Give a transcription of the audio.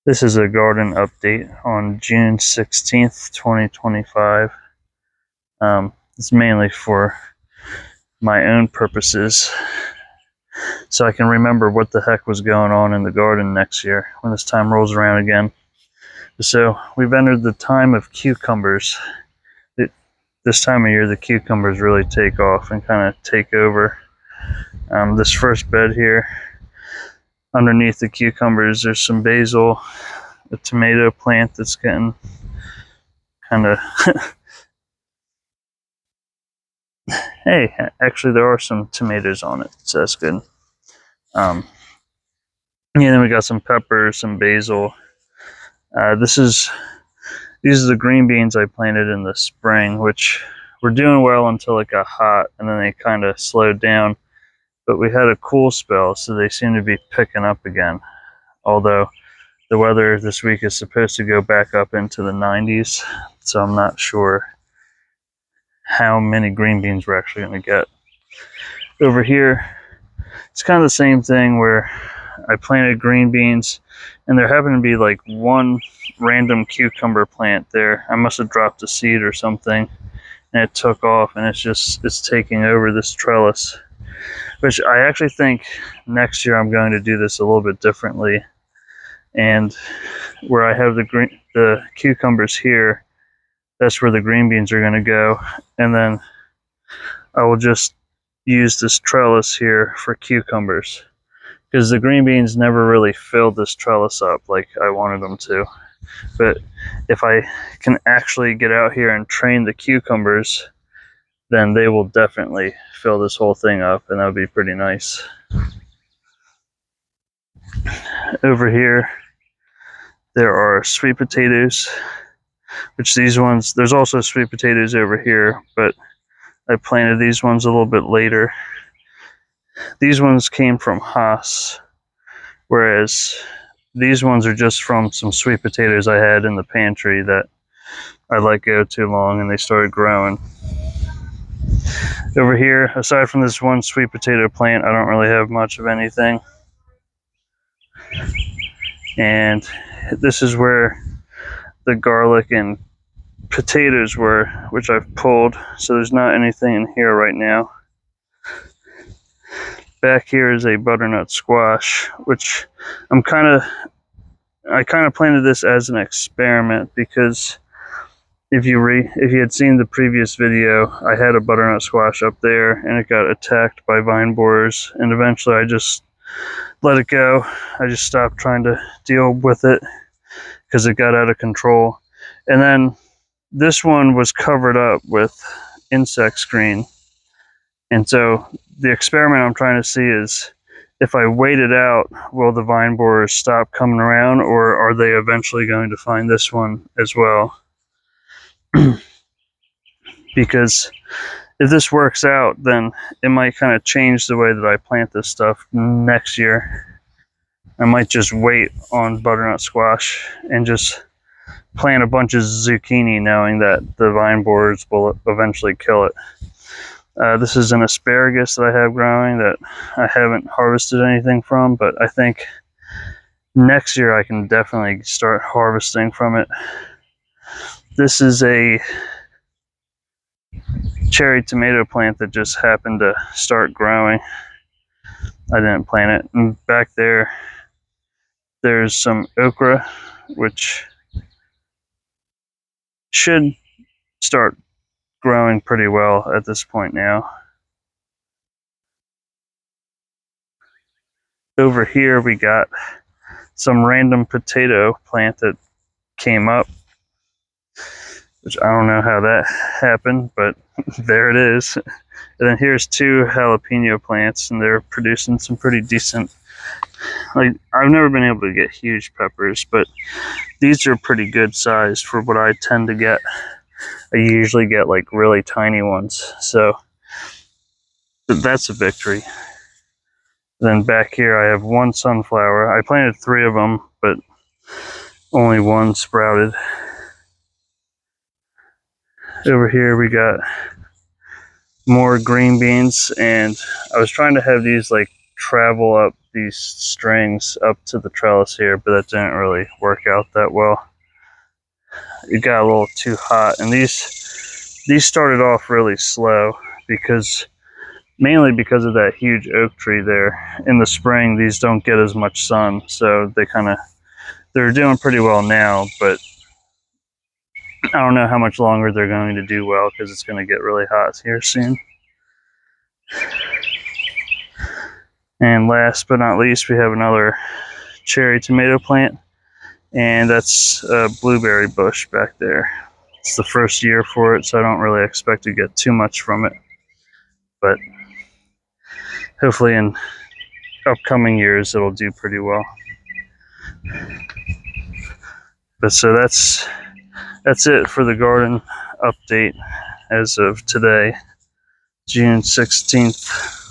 This is a garden update on June 16th, 2025. It's mainly for my own purposes, so I can remember what the heck was going on in the garden next year when this time rolls around again. So we've entered the time of cucumbers. This time of year, the cucumbers really take off and kind of take over. This first bed here, underneath the cucumbers, there's some basil, a tomato plant that's getting kind of hey, actually there are some tomatoes on it, so that's good. Yeah, then we got some peppers, some basil. These are the green beans I planted in the spring, which were doing well until it got hot, and then they kind of slowed down. But we had a cool spell, so they seem to be picking up again. Although the weather this week is supposed to go back up into the 90s, so I'm not sure how many green beans we're actually going to get. Over here, it's kind of the same thing where I planted green beans, and there happened to be like one random cucumber plant there. I must have dropped a seed or something, and it took off, and it's taking over this trellis, which I actually think next year I'm going to do this a little bit differently. And where I have the cucumbers here, that's where the green beans are going to go, and then I will just use this trellis here for cucumbers, because the green beans never really filled this trellis up like I wanted them to. But if I can actually get out here and train the cucumbers, then they will definitely fill this whole thing up, and that would be pretty nice. Over here, there are sweet potatoes, which these ones, there's also sweet potatoes over here, but I planted these ones a little bit later. These ones came from Haas, whereas these ones are just from some sweet potatoes I had in the pantry that I let go too long and they started growing. Over here, aside from this one sweet potato plant, I don't really have much of anything. And this is where the garlic and potatoes were, which I've pulled, so there's not anything in here right now. Back here is a butternut squash, which I kind of planted this as an experiment, because if you had seen the previous video, I had a butternut squash up there and it got attacked by vine borers, and eventually I just let it go. I just stopped trying to deal with it because it got out of control. And then this one was covered up with insect screen, and so the experiment I'm trying to see is, if I wait it out, will the vine borers stop coming around, or are they eventually going to find this one as well? Because if this works out, then it might kind of change the way that I plant this stuff next year. I might just wait on butternut squash and just plant a bunch of zucchini, knowing that the vine borers will eventually kill it. This is an asparagus that I have growing that I haven't harvested anything from, but I think next year I can definitely start harvesting from it. This is a cherry tomato plant that just happened to start growing. I didn't plant it. And back there, there's some okra, which should start growing pretty well at this point now. Over here we got some random potato plant that came up, which I don't know how that happened, but there it is. And then here's two jalapeno plants, and they're producing some pretty decent, like, I've never been able to get huge peppers, but these are pretty good sized for what I tend to get. I usually get like really tiny ones, so that's a victory. Then back here I have one sunflower. I planted 3 of them, but only one sprouted. Over here we got more green beans, and I was trying to have these like travel up these strings up to the trellis here, but that didn't really work out that well. It got a little too hot, and these started off really slow mainly because of that huge oak tree there. In the spring, these don't get as much sun, so they're doing pretty well now, but I don't know how much longer they're going to do well because it's going to get really hot here soon. And last but not least, we have another cherry tomato plant, and that's a blueberry bush back there. It's the first year for it, so I don't really expect to get too much from it, but hopefully in upcoming years it'll do pretty well. But so that's it for the garden update as of today, June 16th.